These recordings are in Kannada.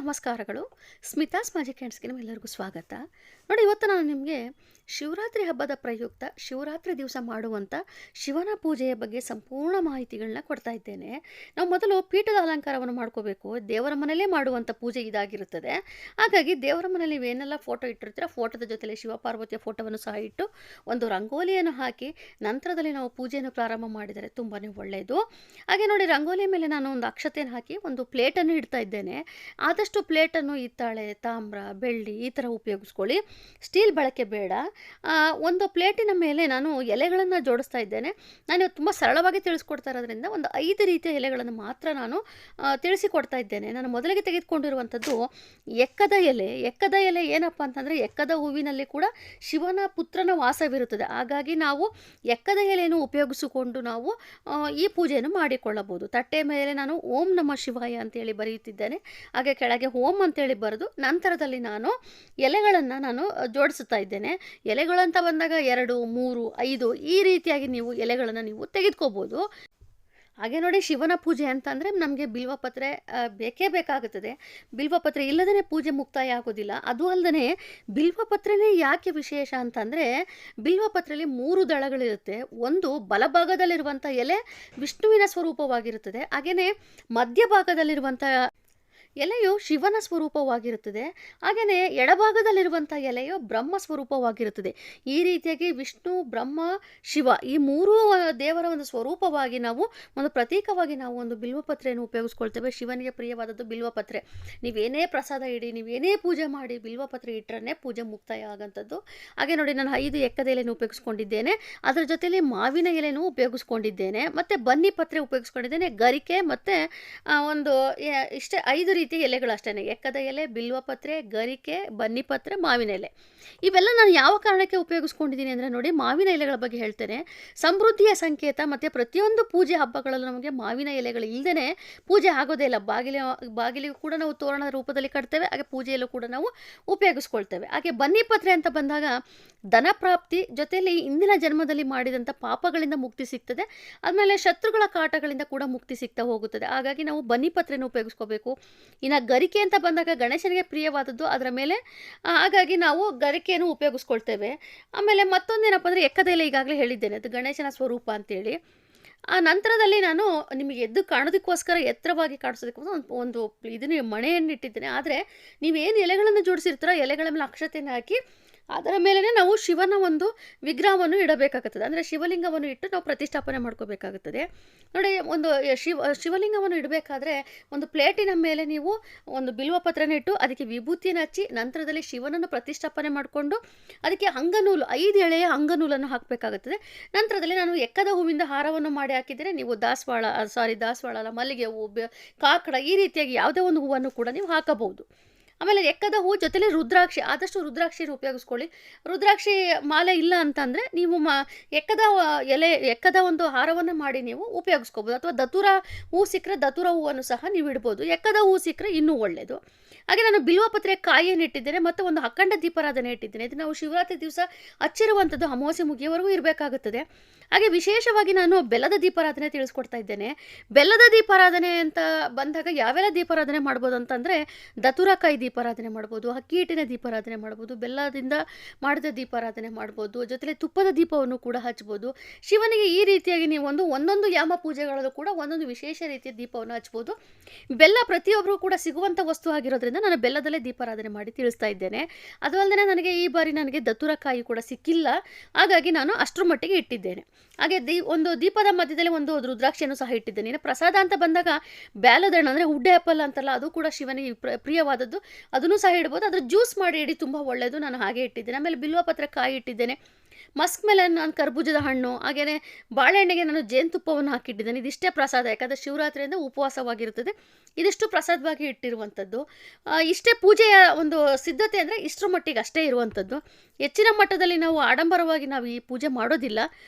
ನಮಸ್ಕಾರಗಳು. ಸ್ಮಿತಾಸ್ ಮ್ಯಾಜಿಕ್ ಹ್ಯಾಂಡ್ಸ್‌ಗೆ ನಿಮ್ಮೆಲ್ಲರಿಗೂ ಸ್ವಾಗತ. ನೋಡಿ, ಇವತ್ತು ನಾನು ನಿಮಗೆ ಶಿವರಾತ್ರಿ ಹಬ್ಬದ ಪ್ರಯುಕ್ತ ಶಿವರಾತ್ರಿ ದಿವಸ ಮಾಡುವಂಥ ಶಿವನ ಪೂಜೆಯ ಬಗ್ಗೆ ಸಂಪೂರ್ಣ ಮಾಹಿತಿಗಳನ್ನ ಕೊಡ್ತಾ ಇದ್ದೇನೆ. ನಾವು ಮೊದಲು ಪೀಠದ ಅಲಂಕಾರವನ್ನು ಮಾಡ್ಕೋಬೇಕು. ದೇವರ ಮನೆಯಲ್ಲೇ ಮಾಡುವಂಥ ಪೂಜೆ ಇದಾಗಿರುತ್ತದೆ. ಹಾಗಾಗಿ ದೇವರ ಮನೆಯಲ್ಲಿ ನೀವೇನೆಲ್ಲ ಫೋಟೋ ಇಟ್ಟಿರ್ತೀರ, ಫೋಟೋದ ಜೊತೆಲಿ ಶಿವಪಾರ್ವತಿಯ ಫೋಟೋವನ್ನು ಸಹ ಇಟ್ಟು ಒಂದು ರಂಗೋಲಿಯನ್ನು ಹಾಕಿ ನಂತರದಲ್ಲಿ ನಾವು ಪೂಜೆಯನ್ನು ಪ್ರಾರಂಭ ಮಾಡಿದರೆ ತುಂಬಾ ಒಳ್ಳೆಯದು. ಹಾಗೆ ನೋಡಿ, ರಂಗೋಲಿ ಮೇಲೆ ನಾನು ಒಂದು ಅಕ್ಷತೆಯನ್ನು ಹಾಕಿ ಒಂದು ಪ್ಲೇಟನ್ನು ಇಡ್ತಾ ಇದ್ದೇನೆ. ಆದಷ್ಟು ಪ್ಲೇಟನ್ನು ಹಿತ್ತಾಳೆ, ತಾಮ್ರ, ಬೆಳ್ಳಿ ಈ ಥರ ಉಪಯೋಗಿಸ್ಕೊಳ್ಳಿ. ಸ್ಟೀಲ್ ಬಳಕೆ ಬೇಡ. ಒಂದು ಪ್ಲೇಟಿನ ಮೇಲೆ ನಾನು ಎಲೆಗಳನ್ನು ಜೋಡಿಸ್ತಾ ಇದ್ದೇನೆ. ನಾನು ತುಂಬ ಸರಳವಾಗಿ ತಿಳಿಸ್ಕೊಡ್ತಾ ಇರೋದ್ರಿಂದ ಒಂದು 5 ರೀತಿಯ ಎಲೆಗಳನ್ನು ಮಾತ್ರ ನಾನು ತಿಳಿಸಿಕೊಡ್ತಾ ಇದ್ದೇನೆ. ನಾನು ಮೊದಲಿಗೆ ತೆಗೆದುಕೊಂಡಿರುವಂಥದ್ದು ಎಕ್ಕದ ಎಲೆ. ಎಕ್ಕದ ಎಲೆ ಏನಪ್ಪ ಅಂತಂದರೆ, ಎಕ್ಕದ ಹೂವಿನಲ್ಲಿ ಕೂಡ ಶಿವನ ಪುತ್ರನ ವಾಸವಿರುತ್ತದೆ. ಹಾಗಾಗಿ ನಾವು ಎಕ್ಕದ ಎಲೆಯನ್ನು ಉಪಯೋಗಿಸಿಕೊಂಡು ನಾವು ಈ ಪೂಜೆಯನ್ನು ಮಾಡಿಕೊಳ್ಳಬಹುದು. ತಟ್ಟೆ ಮೇಲೆ ನಾನು ಓಂ ನಮಃ ಶಿವಾಯ ಅಂತೇಳಿ ಬರೆಯುತ್ತಿದ್ದೇನೆ. ಹಾಗೆ ಕೆಳಗೆ ಓಂ ಅಂತೇಳಿ ಬರೆದು ನಂತರದಲ್ಲಿ ನಾನು ಎಲೆಗಳನ್ನು ನಾನು ಜೋಡಿಸುತ್ತಾ ಇದ್ದೇನೆ. ಎಲೆಗಳಂತ ಬಂದಾಗ 2, 3, 5 ಈ ರೀತಿಯಾಗಿ ನೀವು ಎಲೆಗಳನ್ನು ನೀವು ತೆಗೆದುಕೋಬೋದು. ಹಾಗೆ ನೋಡಿ, ಶಿವನ ಪೂಜೆ ಅಂತಂದರೆ ನಮಗೆ ಬಿಲ್ವಪತ್ರೆ ಬೇಕೇ ಬೇಕಾಗುತ್ತದೆ. ಬಿಲ್ವಪತ್ರೆ ಇಲ್ಲದೇ ಪೂಜೆ ಮುಕ್ತಾಯ ಆಗೋದಿಲ್ಲ. ಅದು ಅಲ್ಲದೆ ಬಿಲ್ವಪತ್ರೆನೇ ಯಾಕೆ ವಿಶೇಷ ಅಂತಂದರೆ, ಬಿಲ್ವಪತ್ರೆಯಲ್ಲಿ 3 ದಳಗಳಿರುತ್ತೆ. ಒಂದು ಬಲಭಾಗದಲ್ಲಿರುವಂಥ ಎಲೆ ವಿಷ್ಣುವಿನ ಸ್ವರೂಪವಾಗಿರುತ್ತದೆ. ಹಾಗೆಯೇ ಮಧ್ಯಭಾಗದಲ್ಲಿರುವಂಥ ಎಲೆಯು ಶಿವನ ಸ್ವರೂಪವಾಗಿರುತ್ತದೆ. ಹಾಗೆಯೇ ಎಡಭಾಗದಲ್ಲಿರುವಂಥ ಎಲೆಯು ಬ್ರಹ್ಮ ಸ್ವರೂಪವಾಗಿರುತ್ತದೆ. ಈ ರೀತಿಯಾಗಿ ವಿಷ್ಣು, ಬ್ರಹ್ಮ, ಶಿವ ಈ 3 ದೇವರ ಒಂದು ಸ್ವರೂಪವಾಗಿ ನಾವು ಒಂದು ಪ್ರತೀಕವಾಗಿ ನಾವು ಒಂದು ಬಿಲ್ವಪತ್ರೆಯನ್ನು ಉಪಯೋಗಿಸ್ಕೊಳ್ತೇವೆ. ಶಿವನಿಗೆ ಪ್ರಿಯವಾದದ್ದು ಬಿಲ್ವಪತ್ರೆ. ನೀವೇನೇ ಪ್ರಸಾದ ಇಡಿ, ನೀವೇನೇ ಪೂಜೆ ಮಾಡಿ ಬಿಲ್ವಪತ್ರೆ ಇಟ್ಟರೆ ಪೂಜೆ ಮುಕ್ತಾಯ ಆಗೋಂಥದ್ದು. ಹಾಗೆ ನೋಡಿ, ನಾನು 5 ಎಕ್ಕದ ಎಲೆಯನ್ನು ಉಪಯೋಗಿಸ್ಕೊಂಡಿದ್ದೇನೆ. ಅದರ ಜೊತೆಯಲ್ಲಿ ಮಾವಿನ ಎಲೆನೂ ಉಪಯೋಗಿಸ್ಕೊಂಡಿದ್ದೇನೆ, ಮತ್ತು ಬನ್ನಿ ಪತ್ರೆ ಉಪಯೋಗಿಸ್ಕೊಂಡಿದ್ದೇನೆ, ಗರಿಕೆ ಮತ್ತು ಒಂದು ಇಷ್ಟೇ 5 ರೀತಿಯ ಎಲೆಗಳು ಅಷ್ಟೇ. ಎಕ್ಕದ ಎಲೆ, ಬಿಲ್ವಪತ್ರೆ, ಗರಿಕೆ, ಬನ್ನಿಪತ್ರೆ, ಮಾವಿನ ಎಲೆ. ಇವೆಲ್ಲ ನಾನು ಯಾವ ಕಾರಣಕ್ಕೆ ಉಪಯೋಗಿಸ್ಕೊಂಡಿದ್ದೀನಿ ಅಂದರೆ, ನೋಡಿ, ಮಾವಿನ ಎಲೆಗಳ ಬಗ್ಗೆ ಹೇಳ್ತೇನೆ. ಸಮೃದ್ಧಿಯ ಸಂಕೇತ. ಮತ್ತು ಪ್ರತಿಯೊಂದು ಪೂಜೆ ಹಬ್ಬಗಳಲ್ಲೂ ನಮಗೆ ಮಾವಿನ ಎಲೆಗಳು ಇಲ್ಲದೇ ಪೂಜೆ ಆಗೋದೇ ಇಲ್ಲ. ಬಾಗಿಲಿಗೂ ಕೂಡ ನಾವು ತೋರಣದ ರೂಪದಲ್ಲಿ ಕಟ್ತೇವೆ. ಹಾಗೆ ಪೂಜೆಯಲ್ಲೂ ಕೂಡ ನಾವು ಉಪಯೋಗಿಸ್ಕೊಳ್ತೇವೆ. ಹಾಗೆ ಬನ್ನಿಪತ್ರೆ ಅಂತ ಬಂದಾಗ ಧನ ಪ್ರಾಪ್ತಿ, ಜೊತೆಯಲ್ಲಿ ಇಂದಿನ ಜನ್ಮದಲ್ಲಿ ಮಾಡಿದಂಥ ಪಾಪಗಳಿಂದ ಮುಕ್ತಿ ಸಿಗ್ತದೆ. ಆದಮೇಲೆ ಶತ್ರುಗಳ ಕಾಟಗಳಿಂದ ಕೂಡ ಮುಕ್ತಿ ಸಿಗ್ತಾ ಹೋಗುತ್ತದೆ. ಹಾಗಾಗಿ ನಾವು ಬನ್ನಿಪತ್ರೆಯನ್ನು ಉಪಯೋಗಿಸ್ಕೋಬೇಕು. ಇನ್ನು ಗರಿಕೆ ಅಂತ ಬಂದಾಗ ಗಣೇಶನಿಗೆ ಪ್ರಿಯವಾದದ್ದು, ಅದರ ಮೇಲೆ ಹಾಗಾಗಿ ನಾವು ಗರಿಕೆಯನ್ನು ಉಪಯೋಗಿಸ್ಕೊಳ್ತೇವೆ. ಆಮೇಲೆ ಮತ್ತೊಂದೇನಪ್ಪ ಅಂದರೆ, ಎಕ್ಕದ ಎಲೆ ಈಗಾಗಲೇ ಹೇಳಿದ್ದೇನೆ, ಅದು ಗಣೇಶನ ಸ್ವರೂಪ ಅಂತೇಳಿ. ಆ ನಂತರದಲ್ಲಿ ನಾನು ನಿಮಗೆ ಎದ್ದು ಕಾಣೋದಕ್ಕೋಸ್ಕರ ಎತ್ತರವಾಗಿ ಕಾಣಿಸೋದಕ್ಕೋಸ್ಕರ ಒಂದು ಇದನ್ನು ಮಣೆಯನ್ನು ಇಟ್ಟಿದ್ದೇನೆ. ಆದರೆ ನೀವೇನು ಎಲೆಗಳನ್ನು ಜೋಡಿಸಿರ್ತೀರೋ ಎಲೆಗಳ ಮೇಲೆ ಅಕ್ಷತೆಯನ್ನು ಹಾಕಿ ಅದರ ಮೇಲೇ ನಾವು ಶಿವನ ಒಂದು ವಿಗ್ರಹವನ್ನು ಇಡಬೇಕಾಗುತ್ತದೆ. ಅಂದರೆ ಶಿವಲಿಂಗವನ್ನು ಇಟ್ಟು ನಾವು ಪ್ರತಿಷ್ಠಾಪನೆ ಮಾಡ್ಕೋಬೇಕಾಗುತ್ತದೆ. ನೋಡಿ, ಒಂದು ಶಿವಲಿಂಗವನ್ನು ಇಡಬೇಕಾದ್ರೆ ಒಂದು ಪ್ಲೇಟಿನ ಮೇಲೆ ನೀವು ಒಂದು ಬಿಲ್ವಪತ್ರೆನ ಇಟ್ಟು ಅದಕ್ಕೆ ವಿಭೂತಿಯನ್ನು ಹಚ್ಚಿ ನಂತರದಲ್ಲಿ ಶಿವನನ್ನು ಪ್ರತಿಷ್ಠಾಪನೆ ಮಾಡಿಕೊಂಡು ಅದಕ್ಕೆ ಅಂಗನೂಲು 5 ಎಳೆಯ ಅಂಗನೂಲನ್ನು ಹಾಕಬೇಕಾಗುತ್ತದೆ. ನಂತರದಲ್ಲಿ ನಾನು ಎಕ್ಕದ ಹೂವಿಂದ ಹಾರವನ್ನು ಮಾಡಿ ಹಾಕಿದರೆ ನೀವು ದಾಸವಾಳ ಅಲ್ಲ, ಮಲ್ಲಿಗೆ ಹೂವು, ಕಾಕಡ ಈ ರೀತಿಯಾಗಿ ಯಾವುದೇ ಒಂದು ಹೂವನ್ನು ಕೂಡ ನೀವು ಹಾಕಬಹುದು. ಆಮೇಲೆ ಎಕ್ಕದ ಹೂ ಜೊತೆಲಿ ರುದ್ರಾಕ್ಷಿ, ಆದಷ್ಟು ರುದ್ರಾಕ್ಷಿಯನ್ನು ಉಪಯೋಗಿಸ್ಕೊಳ್ಳಿ. ರುದ್ರಾಕ್ಷಿ ಮಾಲೆ ಇಲ್ಲ ಅಂತಂದರೆ ನೀವು ಎಕ್ಕದ ಒಂದು ಹಾರವನ್ನು ಮಾಡಿ ನೀವು ಉಪಯೋಗಿಸ್ಕೋಬೋದು. ಅಥವಾ ದತುರ ಹೂ ಸಿಕ್ಕರೆ ದತುರ ಹೂವನ್ನು ಸಹ ನೀವು ಇಡ್ಬೋದು. ಎಕ್ಕದ ಹೂ ಸಿಕ್ಕರೆ ಇನ್ನೂ ಒಳ್ಳೆಯದು. ಹಾಗೆ ನಾನು ಬಿಲ್ವಪತ್ರೆ ಕಾಯಿಯನ್ನು ಇಟ್ಟಿದ್ದೇನೆ ಮತ್ತು ಒಂದು ಅಖಂಡ ದೀಪಾರಾಧನೆ ಇಟ್ಟಿದ್ದೇನೆ. ಇದು ನಾವು ಶಿವರಾತ್ರಿ ದಿವಸ ಹಚ್ಚಿರುವಂಥದ್ದು ಅಮಾವಾಸ್ಯೆ ಮುಗಿಯವರೆಗೂ ಇರಬೇಕಾಗುತ್ತದೆ. ಹಾಗೆ ವಿಶೇಷವಾಗಿ ನಾನು ಬೆಲ್ಲದ ದೀಪಾರಾಧನೆ ತಿಳಿಸ್ಕೊಡ್ತಾ ಇದ್ದೇನೆ. ಬೆಲ್ಲದ ದೀಪಾರಾಧನೆ ಅಂತ ಬಂದಾಗ ಯಾವೆಲ್ಲ ದೀಪಾರಾಧನೆ ಮಾಡ್ಬೋದು ಅಂತಂದರೆ, ದತುರಕಾಯಿ ದೀಪಾರಾಧನೆ ಮಾಡ್ಬೋದು, ಅಕ್ಕಿ ಹಿಟ್ಟಿನ ದೀಪಾರಾಧನೆ ಮಾಡ್ಬೋದು, ಬೆಲ್ಲದಿಂದ ಮಾಡಿದ ದೀಪಾರಾಧನೆ ಮಾಡ್ಬೋದು, ಜೊತೆಲಿ ತುಪ್ಪದ ದೀಪವನ್ನು ಕೂಡ ಹಚ್ಬೋದು. ಶಿವನಿಗೆ ಈ ರೀತಿಯಾಗಿ ನೀವು ಒಂದೊಂದು ಯಾಮ ಪೂಜೆಗಳಲ್ಲೂ ಕೂಡ ಒಂದೊಂದು ವಿಶೇಷ ರೀತಿಯ ದೀಪವನ್ನು ಹಚ್ಬೋದು. ಬೆಲ್ಲ ಪ್ರತಿಯೊಬ್ಬರು ಕೂಡ ಸಿಗುವಂಥ ವಸ್ತು ಆಗಿರೋದ್ರಿಂದ ನಾನು ಬೆಲ್ಲದಲ್ಲೇ ದೀಪಾರಾಧನೆ ಮಾಡಿ ತಿಳಿಸ್ತಾ ಇದ್ದೇನೆ. ಅದು ಅಲ್ಲದೆ ನನಗೆ ಈ ಬಾರಿ ದತುರಕಾಯಿ ಕೂಡ ಸಿಕ್ಕಿಲ್ಲ, ಹಾಗಾಗಿ ನಾನು ಅಷ್ಟರ ಮಟ್ಟಿಗೆ ಇಟ್ಟಿದ್ದೇನೆ. ಹಾಗೆ ಒಂದು ದೀಪದ ಮಧ್ಯದಲ್ಲಿ ಒಂದು ರುದ್ರಾಕ್ಷಿಯನ್ನು ಸಹ ಇಟ್ಟಿದ್ದೇನೆ. ಇನ್ನು ಪ್ರಸಾದ ಅಂತ ಬಂದಾಗ ಬ್ಯಾಲದಣ್ಣು ಅಂದರೆ ಉಡ್ಡೆ ಆ್ಯಪಲ್ ಅಂತಲ್ಲ, ಅದು ಕೂಡ ಶಿವನಿಗೆ ಪ್ರಿಯವಾದದ್ದು, ಅದನ್ನು ಸಹ ಇಡ್ಬೋದು. ಅದ್ರ ಜ್ಯೂಸ್ ಮಾಡಿ ಇಡಿ, ತುಂಬ ಒಳ್ಳೆಯದು. ನಾನು ಹಾಗೆ ಇಟ್ಟಿದ್ದೇನೆ. ಆಮೇಲೆ ಬಿಲ್ವಪತ್ರೆ ಕಾಯಿ ಇಟ್ಟಿದ್ದೇನೆ. ಮಸ್ಕ್ ಮೇಲೆ ನಾನು ಕರ್ಬೂಜದ ಹಣ್ಣು, ಹಾಗೆಯೇ ಬಾಳೆಹಣ್ಣಿಗೆ ನಾನು ಜೇನುತುಪ್ಪವನ್ನು ಹಾಕಿಟ್ಟಿದ್ದೇನೆ. ಇದಿಷ್ಟೇ ಪ್ರಸಾದ, ಯಾಕಂದರೆ ಶಿವರಾತ್ರಿಯಿಂದ ಉಪವಾಸವಾಗಿರುತ್ತದೆ. ಇದಿಷ್ಟು ಪ್ರಸಾದವಾಗಿ ಇಟ್ಟಿರುವಂಥದ್ದು. ಇಷ್ಟೇ ಪೂಜೆಯ ಒಂದು ಸಿದ್ಧತೆ ಅಂದರೆ ಇಷ್ಟರ ಮಟ್ಟಿಗೆ ಅಷ್ಟೇ ಇರುವಂಥದ್ದು. ಹೆಚ್ಚಿನ ಮಟ್ಟದಲ್ಲಿ ನಾವು ಆಡಂಬರವಾಗಿ ನಾವು ಈ ಪೂಜೆ ಮಾಡೋದಿಲ್ಲ.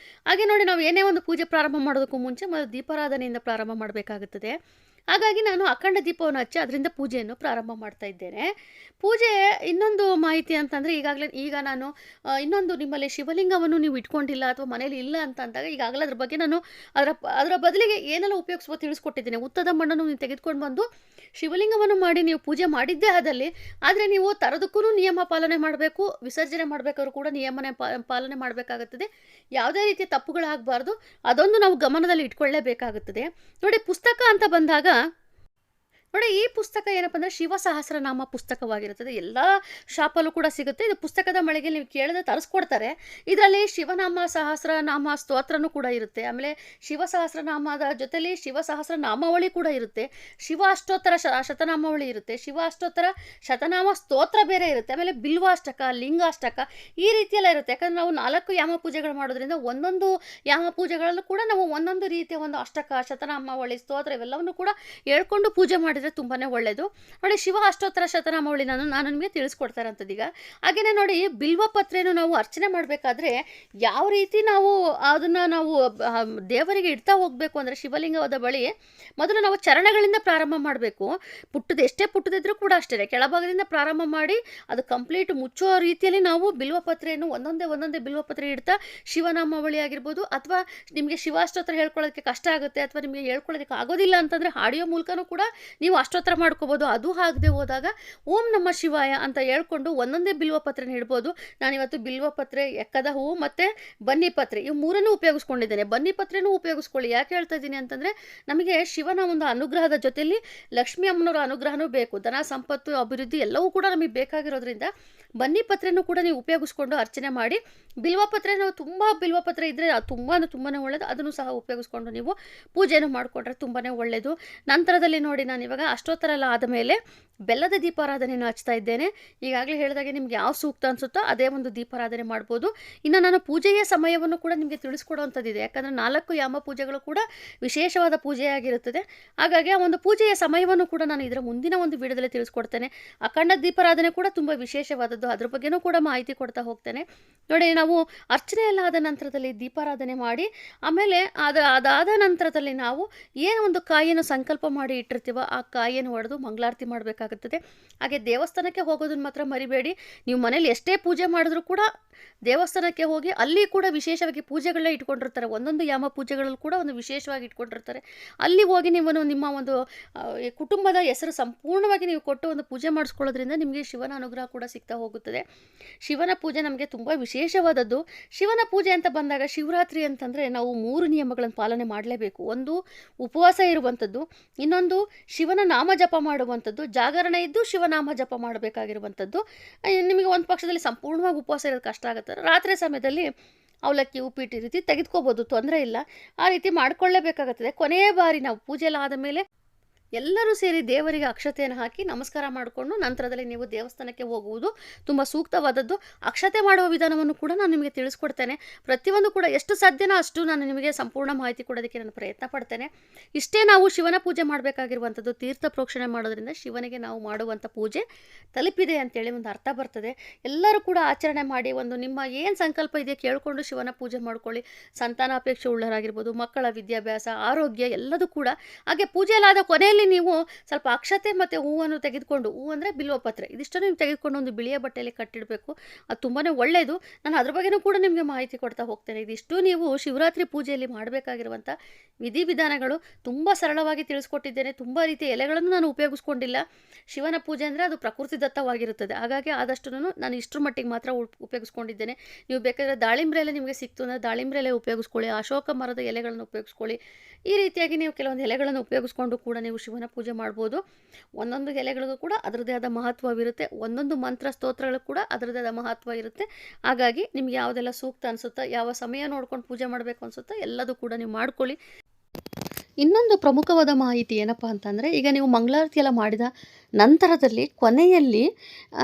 ಹಾಗೆ ನೋಡಿ, ನಾವು ಏನೇ ಒಂದು ಪೂಜೆ ಪ್ರಾರಂಭ ಮಾಡೋದಕ್ಕೂ ಮುಂಚೆ ಮೊದಲು ದೀಪಾರಾಧನೆಯಿಂದ ಪ್ರಾರಂಭ ಮಾಡಬೇಕಾಗುತ್ತದೆ. ಹಾಗಾಗಿ ನಾನು ಅಖಂಡ ದೀಪವನ್ನು ಹಚ್ಚಿ ಅದರಿಂದ ಪೂಜೆಯನ್ನು ಪ್ರಾರಂಭ ಮಾಡ್ತಾ ಇದ್ದೇನೆ. ಪೂಜೆ ಇನ್ನೊಂದು ಮಾಹಿತಿ ಅಂತಂದರೆ, ಈಗ ನಾನು ಇನ್ನೊಂದು, ನಿಮ್ಮಲ್ಲಿ ಶಿವಲಿಂಗವನ್ನು ನೀವು ಇಟ್ಕೊಂಡಿಲ್ಲ ಅಥವಾ ಮನೇಲಿ ಇಲ್ಲ ಅಂತ ಅಂದಾಗ ಈಗಾಗಲೇ ಅದ್ರ ಬಗ್ಗೆ ನಾನು ಅದರ ಬದಲಿಗೆ ಏನೆಲ್ಲ ಉಪಯೋಗಿಸ್ಬೋದು ತಿಳಿಸ್ಕೊಟ್ಟಿದ್ದೀನಿ. ಉತ್ತದ ಮಣ್ಣನ್ನು ನೀವು ತೆಗೆದುಕೊಂಡು ಬಂದು ಶಿವಲಿಂಗವನ್ನು ಮಾಡಿ ನೀವು ಪೂಜೆ ಮಾಡಿದ್ದೇ ಆದಲ್ಲಿ, ಆದರೆ ನೀವು ತರೋದಕ್ಕೂ ನಿಯಮ ಪಾಲನೆ ಮಾಡಬೇಕು, ವಿಸರ್ಜನೆ ಮಾಡಬೇಕಾದ್ರೂ ಕೂಡ ನಿಯಮನೆ ಪಾಲನೆ ಮಾಡಬೇಕಾಗುತ್ತದೆ. ಯಾವುದೇ ರೀತಿಯ ತಪ್ಪುಗಳಾಗಬಾರ್ದು, ಅದೊಂದು ನಾವು ಗಮನದಲ್ಲಿ ಇಟ್ಕೊಳ್ಳೇಬೇಕಾಗುತ್ತದೆ. ನೋಡಿ, ಪುಸ್ತಕ ಅಂತ ಬಂದಾಗ ನೋಡಿ, ಈ ಪುಸ್ತಕ ಏನಪ್ಪ ಅಂದರೆ ಶಿವ ಸಹಸ್ರನಾಮ ಪುಸ್ತಕವಾಗಿರುತ್ತದೆ. ಎಲ್ಲ ಶಾಪಲ್ಲೂ ಕೂಡ ಸಿಗುತ್ತೆ. ಇದು ಪುಸ್ತಕದ ಮಳಿಗೆ ನೀವು ಕೇಳಿದ್ರೆ ತರಿಸ್ಕೊಡ್ತಾರೆ. ಇದರಲ್ಲಿ ಶಿವನಾಮ ಸಹಸ್ರನಾಮ ಸ್ತೋತ್ರನೂ ಕೂಡ ಇರುತ್ತೆ. ಆಮೇಲೆ ಶಿವ ಸಹಸ್ರನಾಮದ ಜೊತೆಲಿ ಶಿವ ಸಹಸ್ರನಾಮಾವಳಿ ಕೂಡ ಇರುತ್ತೆ. ಶಿವ ಅಷ್ಟೋತ್ತರ ಶತನಾಮಾವಳಿ ಇರುತ್ತೆ. ಶಿವ ಅಷ್ಟೋತ್ತರ ಶತನಾಮ ಸ್ತೋತ್ರ ಬೇರೆ ಇರುತ್ತೆ. ಆಮೇಲೆ ಬಿಲ್ವಾಷ್ಟಕ, ಲಿಂಗಾಷ್ಟಕ, ಈ ರೀತಿಯೆಲ್ಲ ಇರುತ್ತೆ. ಯಾಕಂದರೆ ನಾವು 4 ಯಾಮ ಪೂಜೆಗಳು ಮಾಡೋದ್ರಿಂದ ಒಂದೊಂದು ಯಾಮ ಪೂಜೆಗಳಲ್ಲೂ ಕೂಡ ನಾವು ಒಂದೊಂದು ರೀತಿಯ ಒಂದು ಅಷ್ಟಕ, ಶತನಾಮಾವಳಿ, ಸ್ತೋತ್ರ ಇವೆಲ್ಲವನ್ನು ಕೂಡ ಹೇಳ್ಕೊಂಡು ಪೂಜೆ ಮಾಡಿ ತುಂಬಾ ಒಳ್ಳೆಯದು. ನೋಡಿ, ಶಿವ ಅಷ್ಟೋತ್ತರ ಶತನಾಮಾವಳಿ ನಾನು ನಿಮಗೆ ತಿಳಿಸ್ಕೊಡ್ತಾ ಇರೋಂಥದ್ದೀಗ. ಹಾಗೆಯೇ ನೋಡಿ, ಬಿಲ್ವ ಪತ್ರೆಯನ್ನು ನಾವು ಅರ್ಚನೆ ಮಾಡಬೇಕಾದ್ರೆ ಯಾವ ರೀತಿ ನಾವು ಅದನ್ನು ನಾವು ದೇವರಿಗೆ ಇಡ್ತಾ ಹೋಗಬೇಕು ಅಂದರೆ, ಶಿವಲಿಂಗದ ಬಳಿ ಮೊದಲು ನಾವು ಚರಣಗಳಿಂದ ಪ್ರಾರಂಭ ಮಾಡಬೇಕು. ಎಷ್ಟೇ ಪುಟ್ಟದಿದ್ರೂ ಕೂಡ ಅಷ್ಟೇ, ಕೆಳಭಾಗದಿಂದ ಪ್ರಾರಂಭ ಮಾಡಿ ಅದು ಕಂಪ್ಲೀಟ್ ಮುಚ್ಚೋ ರೀತಿಯಲ್ಲಿ ನಾವು ಬಿಲ್ವಪತ್ರೆಯನ್ನು ಒಂದೊಂದೇ ಬಿಲ್ವಪತ್ರೆ ಇಡ್ತಾ ಶಿವನಾಮಾವಳಿ ಆಗಿರ್ಬೋದು, ಅಥವಾ ನಿಮಗೆ ಶಿವಾಷ್ಟೋತ್ತರ ಹೇಳ್ಕೊಳ್ಳೋದಕ್ಕೆ ಕಷ್ಟ ಆಗುತ್ತೆ ಅಥವಾ ನಿಮಗೆ ಹೇಳ್ಕೊಳ್ಳೋದಕ್ಕೆ ಆಗೋದಿಲ್ಲ ಅಂತಂದರೆ ಆಡಿಯೋ ಮೂಲಕನೂ ಕೂಡ ನೀವು ಅಷ್ಟೋತ್ತರ ಮಾಡ್ಕೋಬೋದು. ಅದು ಆಗದೆ ಹೋದಾಗ ಓಂ ನಮಃ ಶಿವಾಯ ಅಂತ ಹೇಳ್ಕೊಂಡು ಒಂದೊಂದೇ ಬಿಲ್ವಪತ್ರೆನ ಇಡ್ಬೋದು. ನಾನಿವತ್ತು ಬಿಲ್ವಪತ್ರೆ, ಎಕ್ಕದ ಹೂವು ಮತ್ತು ಬನ್ನಿಪತ್ರೆ ಇವು ಮೂರನ್ನೂ ಉಪಯೋಗಿಸ್ಕೊಂಡಿದ್ದೇನೆ. ಬನ್ನಿಪತ್ರೆನೂ ಉಪಯೋಗಿಸ್ಕೊಳ್ಳಿ. ಯಾಕೆ ಹೇಳ್ತಾ ಇದ್ದೀನಿ ಅಂತಂದರೆ, ನಮಗೆ ಶಿವನ ಒಂದು ಅನುಗ್ರಹದ ಜೊತೆಯಲ್ಲಿ ಲಕ್ಷ್ಮೀ ಅಮ್ಮನವರ ಅನುಗ್ರಹನೂ ಬೇಕು. ಧನ, ಸಂಪತ್ತು, ಅಭಿವೃದ್ಧಿ ಎಲ್ಲವೂ ಕೂಡ ನಮಗೆ ಬೇಕಾಗಿರೋದ್ರಿಂದ ಬನ್ನಿಪತ್ರೆನೂ ಕೂಡ ನೀವು ಉಪಯೋಗಿಸ್ಕೊಂಡು ಅರ್ಚನೆ ಮಾಡಿ. ಬಿಲ್ವಪತ್ರೆ, ನಾವು ತುಂಬ ಬಿಲ್ವಪತ್ರೆ ಇದ್ದರೆ ಅದು ತುಂಬಾ ಒಳ್ಳೆಯದು. ಅದನ್ನು ಸಹ ಉಪಯೋಗಿಸ್ಕೊಂಡು ನೀವು ಪೂಜೆಯನ್ನು ಮಾಡಿಕೊಂಡ್ರೆ ತುಂಬಾ ಒಳ್ಳೆಯದು. ನಂತರದಲ್ಲಿ ನೋಡಿ, ನಾನು ಇವಾಗ ಅಷ್ಟೋತ್ತರ ಎಲ್ಲ ಆದಮೇಲೆ ಬೆಲ್ಲದ ದೀಪಾರಾಧನೆಯನ್ನು ಹಚ್ತಾ ಇದ್ದೇನೆ. ಈಗಾಗಲೇ ಹೇಳಿದಾಗೆ ನಿಮ್ಗೆ ಯಾವ ಸೂಕ್ತ ಅನಿಸುತ್ತೋ ಅದೇ ಒಂದು ದೀಪಾರಾಧನೆ ಮಾಡ್ಬೋದು. ಇನ್ನು ನಾನು ಪೂಜೆಯ ಸಮಯವನ್ನು ಕೂಡ ನಿಮಗೆ ತಿಳಿಸ್ಕೊಡುವಂಥದ್ದಿದೆ. ಯಾಕಂದರೆ 4 ಯಾಮ ಪೂಜೆಗಳು ಕೂಡ ವಿಶೇಷವಾದ ಪೂಜೆಯಾಗಿರುತ್ತದೆ. ಹಾಗಾಗಿ ಆ ಒಂದು ಪೂಜೆಯ ಸಮಯವನ್ನು ಕೂಡ ನಾನು ಇದರ ಮುಂದಿನ ಒಂದು ವಿಡಿಯೋದಲ್ಲಿ ತಿಳಿಸ್ಕೊಡ್ತೇನೆ. ಅಖಂಡ ದೀಪಾರಾಧನೆ ಕೂಡ ತುಂಬ ವಿಶೇಷವಾದದ್ದು, ಅದ್ರ ಬಗ್ಗೆನೂ ಕೂಡ ಮಾಹಿತಿ ಕೊಡ್ತಾ ಹೋಗ್ತೇನೆ. ನೋಡಿ, ನಾವು ಅರ್ಚನೆ ಎಲ್ಲ ಆದ ನಂತರದಲ್ಲಿ ದೀಪಾರಾಧನೆ ಮಾಡಿ ಆಮೇಲೆ ಅದಾದ ನಂತರದಲ್ಲಿ ನಾವು ಏನು ಒಂದು ಕಾಯಿಯನ್ನು ಸಂಕಲ್ಪ ಮಾಡಿ ಇಟ್ಟಿರ್ತೀವೋ ಆ ಕಾಯಿಯನ್ನು ಒಡೆದು ಮಂಗಳಾರತಿ ಮಾಡಬೇಕಾಗುತ್ತದೆ. ಹಾಗೆ ದೇವಸ್ಥಾನಕ್ಕೆ ಹೋಗೋದನ್ನು ಮಾತ್ರ ಮರಿಬೇಡಿ. ನೀವು ಮನೇಲಿ ಎಷ್ಟೇ ಪೂಜೆ ಮಾಡಿದ್ರೂ ಕೂಡ ದೇವಸ್ಥಾನಕ್ಕೆ ಹೋಗಿ ಅಲ್ಲಿ ಕೂಡ ವಿಶೇಷವಾಗಿ ಪೂಜೆಗಳನ್ನ ಇಟ್ಕೊಂಡಿರ್ತಾರೆ. ಒಂದೊಂದು ಯಾಮ ಪೂಜೆಗಳಲ್ಲೂ ಕೂಡ ಒಂದು ವಿಶೇಷವಾಗಿ ಇಟ್ಕೊಂಡಿರ್ತಾರೆ. ಅಲ್ಲಿ ಹೋಗಿ ನೀವು ನಿಮ್ಮ ಒಂದು ಕುಟುಂಬದ ಹೆಸರು ಸಂಪೂರ್ಣವಾಗಿ ನೀವು ಕೊಟ್ಟು ಒಂದು ಪೂಜೆ ಮಾಡಿಸ್ಕೊಳ್ಳೋದ್ರಿಂದ ನಿಮಗೆ ಶಿವನ ಅನುಗ್ರಹ ಕೂಡ ಸಿಗ್ತಾ ಹೋಗುತ್ತದೆ. ಶಿವನ ಪೂಜೆ ನಮಗೆ ತುಂಬ ವಿಶೇಷವಾದದ್ದು. ಶಿವನ ಪೂಜೆ ಅಂತ ಬಂದಾಗ ಶಿವರಾತ್ರಿ ಅಂತಂದರೆ ನಾವು 3 ನಿಯಮಗಳನ್ನು ಪಾಲನೆ ಮಾಡಲೇಬೇಕು. ಒಂದು ಉಪವಾಸ ಇರುವಂಥದ್ದು, ಇನ್ನೊಂದು ಶಿವನ ನಾಮ ಜಪ ಮಾಡುವಂಥದ್ದು, ಜಾಗರಣೆ ಇದ್ದು ಶಿವನಾಮ ಜಪ ಮಾಡಬೇಕಾಗಿರುವಂಥದ್ದು. ನಿಮಗೆ ಒಂದು ಪಕ್ಷದಲ್ಲಿ ಸಂಪೂರ್ಣವಾಗಿ ಉಪವಾಸ ಇರೋದು ಕಷ್ಟ ಆಗುತ್ತೆ, ರಾತ್ರಿ ಸಮಯದಲ್ಲಿ ಅವಲಕ್ಕಿ, ಉಪ್ಪಿಟ್ಟು ಈ ರೀತಿ ತೆಗೆದುಕೋಬೋದು, ತೊಂದರೆ ಇಲ್ಲ. ಆ ರೀತಿ ಮಾಡಿಕೊಳ್ಳೇಬೇಕಾಗುತ್ತದೆ. ಕೊನೆಯ ಬಾರಿ ನಾವು ಪೂಜೆ ಎಲ್ಲ ಆದ ಮೇಲೆ ಎಲ್ಲರೂ ಸೇರಿ ದೇವರಿಗೆ ಅಕ್ಷತೆಯನ್ನು ಹಾಕಿ ನಮಸ್ಕಾರ ಮಾಡಿಕೊಂಡು ನಂತರದಲ್ಲಿ ನೀವು ದೇವಸ್ಥಾನಕ್ಕೆ ಹೋಗುವುದು ತುಂಬ ಸೂಕ್ತವಾದದ್ದು. ಅಕ್ಷತೆ ಮಾಡುವ ವಿಧಾನವನ್ನು ಕೂಡ ನಾನು ನಿಮಗೆ ತಿಳಿಸ್ಕೊಡ್ತೇನೆ. ಪ್ರತಿಯೊಂದು ಕೂಡ ಎಷ್ಟು ಸಾಧ್ಯನೋ ಅಷ್ಟು ನಾನು ನಿಮಗೆ ಸಂಪೂರ್ಣ ಮಾಹಿತಿ ಕೊಡೋದಕ್ಕೆ ನಾನು ಪ್ರಯತ್ನ ಪಡ್ತೇನೆ. ಇಷ್ಟೇ ನಾವು ಶಿವನ ಪೂಜೆ ಮಾಡಬೇಕಾಗಿರುವಂಥದ್ದು. ತೀರ್ಥ ಪ್ರೋಕ್ಷಣೆ ಮಾಡೋದ್ರಿಂದ ಶಿವನಿಗೆ ನಾವು ಮಾಡುವಂಥ ಪೂಜೆ ತಲುಪಿದೆ ಅಂತೇಳಿ ಒಂದು ಅರ್ಥ ಬರ್ತದೆ. ಎಲ್ಲರೂ ಕೂಡ ಆಚರಣೆ ಮಾಡಿ ಒಂದು ನಿಮ್ಮ ಏನು ಸಂಕಲ್ಪ ಇದೆ ಕೇಳಿಕೊಂಡು ಶಿವನ ಪೂಜೆ ಮಾಡ್ಕೊಳ್ಳಿ. ಸಂತಾನಾಪೇಕ್ಷೆ ಉಳ್ಳವರಾಗಿರ್ಬೋದು, ಮಕ್ಕಳ ವಿದ್ಯಾಭ್ಯಾಸ, ಆರೋಗ್ಯ ಎಲ್ಲದೂ ಕೂಡ. ಹಾಗೆ ಪೂಜೆಯಲ್ಲಾದ ಕೊನೆಯಲ್ಲಿ ನೀವು ಸ್ವಲ್ಪ ಅಕ್ಷತೆ ಮತ್ತು ಹೂವನ್ನು ತೆಗೆದುಕೊಂಡು, ಹೂವು ಅಂದರೆ ಬಿಲ್ವಪತ್ರೆ, ಇದಿಷ್ಟನ್ನು ನೀವು ತೆಗೆದುಕೊಂಡು ಒಂದು ಬಿಳಿಯ ಬಟ್ಟೆಯಲ್ಲಿ ಕಟ್ಟಿಡಬೇಕು. ಅದು ತುಂಬಾ ಒಳ್ಳೆಯದು. ನಾನು ಅದ್ರ ಬಗ್ಗೆನೂ ಕೂಡ ನಿಮಗೆ ಮಾಹಿತಿ ಕೊಡ್ತಾ ಹೋಗ್ತೇನೆ. ಇದಿಷ್ಟು ನೀವು ಶಿವರಾತ್ರಿ ಪೂಜೆಯಲ್ಲಿ ಮಾಡಬೇಕಾಗಿರುವಂಥ ವಿಧಿವಿಧಾನಗಳು ತುಂಬ ಸರಳವಾಗಿ ತಿಳಿಸ್ಕೊಟ್ಟಿದ್ದೇನೆ. ತುಂಬ ರೀತಿಯ ಎಲೆಗಳನ್ನು ನಾನು ಉಪಯೋಗಿಸ್ಕೊಂಡಿಲ್ಲ. ಶಿವನ ಪೂಜೆ ಅಂದರೆ ಅದು ಪ್ರಕೃತಿದತ್ತವಾಗಿರುತ್ತದೆ. ಹಾಗಾಗಿ ಆದಷ್ಟು ನಾನು ಇಷ್ಟರ ಮಟ್ಟಿಗೆ ಮಾತ್ರ ಉಪಯೋಗಿಸ್ಕೊಂಡಿದ್ದೇನೆ. ನೀವು ಬೇಕಾದರೆ ದಾಳಿಂಬ್ರೆ ಎಲೆ ನಿಮಗೆ ಸಿಕ್ತು ಅಂದರೆ ದಾಳಿಂಬ್ರೆ ಎಲೆ ಉಪಯೋಗಿಸ್ಕೊಳ್ಳಿ, ಅಶೋಕ ಮರದ ಎಲೆಗಳನ್ನು ಉಪಯೋಗಿಸ್ಕೊಳ್ಳಿ. ಈ ರೀತಿಯಾಗಿ ನೀವು ಕೆಲವೊಂದು ಎಲೆಗಳನ್ನು ಉಪಯೋಗಿಸ್ಕೊಂಡು ಕೂಡ ನೀವು ಶಿವನ ಪೂಜೆ ಮಾಡ್ಬೋದು. ಒಂದೊಂದು ಎಲೆಗಳಿಗೂ ಕೂಡ ಅದರದ್ದೇ ಆದ ಮಹತ್ವವಿರುತ್ತೆ. ಒಂದೊಂದು ಮಂತ್ರ ಸ್ತೋತ್ರಗಳು ಕೂಡ ಅದರದ್ದೇ ಆದ ಮಹತ್ವ ಇರುತ್ತೆ. ಹಾಗಾಗಿ ನಿಮ್ಗೆ ಯಾವುದೆಲ್ಲ ಸೂಕ್ತ ಅನಿಸುತ್ತೋ, ಯಾವ ಸಮಯ ನೋಡ್ಕೊಂಡು ಪೂಜೆ ಮಾಡಬೇಕು ಅನಿಸುತ್ತೋ ಎಲ್ಲದೂ ಕೂಡ ನೀವು ಮಾಡ್ಕೊಳ್ಳಿ. ಇನ್ನೊಂದು ಪ್ರಮುಖವಾದ ಮಾಹಿತಿ ಏನಪ್ಪ ಅಂತಂದರೆ, ಈಗ ನೀವು ಮಂಗಳಾರತಿ ಎಲ್ಲ ಮಾಡಿದ ನಂತರದಲ್ಲಿ ಕೊನೆಯಲ್ಲಿ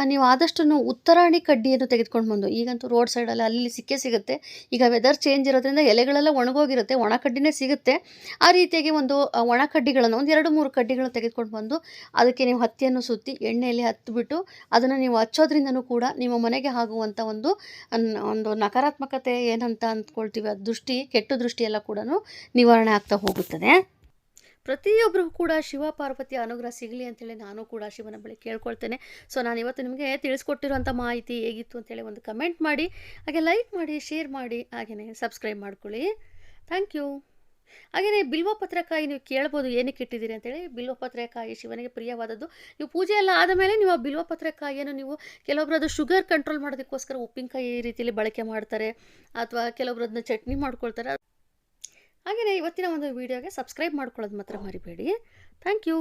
ನೀವು ಆದಷ್ಟು ಉತ್ತರಾಣಿ ಕಡ್ಡಿಯನ್ನು ತೆಗೆದುಕೊಂಡು ಬಂದು, ಈಗಂತೂ ರೋಡ್ ಸೈಡಲ್ಲಿ ಅಲ್ಲಿ ಸಿಗುತ್ತೆ. ಈಗ ವೆದರ್ ಚೇಂಜ್ ಇರೋದ್ರಿಂದ ಎಲೆಗಳೆಲ್ಲ ಒಣಗೋಗಿರುತ್ತೆ, ಒಣ ಕಡ್ಡಿನೇ ಸಿಗುತ್ತೆ. ಆ ರೀತಿಯಾಗಿ ಒಂದು ಒಣ ಕಡ್ಡಿಗಳನ್ನು ಒಂದು 2-3 ಕಡ್ಡಿಗಳನ್ನು ತೆಗೆದುಕೊಂಡು ಬಂದು ಅದಕ್ಕೆ ನೀವು ಹತ್ತಿಯನ್ನು ಸುತ್ತಿ ಎಣ್ಣೆಯಲ್ಲಿ ಹತ್ತಿಬಿಟ್ಟು ಅದನ್ನು ನೀವು ಹಚ್ಚೋದ್ರಿಂದನೂ ಕೂಡ ನಿಮ್ಮ ಮನೆಗೆ ಆಗುವಂಥ ಒಂದು ನಕಾರಾತ್ಮಕತೆ ಏನಂತ ಅಂದ್ಕೊಳ್ತೀವಿ, ಅದು ಕೆಟ್ಟ ದೃಷ್ಟಿ ಎಲ್ಲ ಕೂಡ ನಿವಾರಣೆ ಆಗ್ತಾ ಹೋಗುತ್ತದೆ. ಪ್ರತಿಯೊಬ್ಬರಿಗೂ ಕೂಡ ಶಿವ ಪಾರ್ವತಿಯ ಅನುಗ್ರಹ ಸಿಗಲಿ ಅಂತೇಳಿ ನಾನು ಕೂಡ ಶಿವನ ಬಳಿ ಕೇಳ್ಕೊಳ್ತೇನೆ. ಸೊ ನಾನು ಇವತ್ತು ನಿಮಗೆ ತಿಳಿಸ್ಕೊಟ್ಟಿರೋಂಥ ಮಾಹಿತಿ ಹೇಗಿತ್ತು ಅಂತೇಳಿ ಒಂದು ಕಮೆಂಟ್ ಮಾಡಿ, ಹಾಗೆ ಲೈಕ್ ಮಾಡಿ, ಶೇರ್ ಮಾಡಿ, ಹಾಗೆಯೇ ಸಬ್ಸ್ಕ್ರೈಬ್ ಮಾಡ್ಕೊಳ್ಳಿ. Thank you. ಹಾಗೆಯೇ ಬಿಲ್ವಪತ್ರಕಾಯಿ ನೀವು ಕೇಳ್ಬೋದು ಏನಕ್ಕೆ ಇಟ್ಟಿದ್ದೀರಿ ಅಂತೇಳಿ. ಬಿಲ್ವಪತ್ರಕಾಯಿ ಶಿವನಿಗೆ ಪ್ರಿಯವಾದದ್ದು. ನೀವು ಪೂಜೆ ಎಲ್ಲ ಆದಮೇಲೆ ನೀವು ಆ ಬಿಲ್ವಪತ್ರಕಾಯಿಯನ್ನು ನೀವು ಕೆಲವೊಬ್ರು ಅದು ಶುಗರ್ ಕಂಟ್ರೋಲ್ ಮಾಡೋದಕ್ಕೋಸ್ಕರ ಉಪ್ಪಿನಕಾಯಿ ಈ ರೀತಿಯಲ್ಲಿ ಬಳಕೆ ಮಾಡ್ತಾರೆ, ಅಥವಾ ಕೆಲವೊಬ್ರು ಅದನ್ನ ಚಟ್ನಿ ಮಾಡ್ಕೊಳ್ತಾರೆ. ಹಾಗೆಯೇ ಇವತ್ತಿನ ಒಂದು ವಿಡಿಯೋಗೆ ಸಬ್ಸ್ಕ್ರೈಬ್ ಮಾಡ್ಕೊಳ್ಳೋದು ಮಾತ್ರ ಮರಿಬೇಡಿ. Thank you.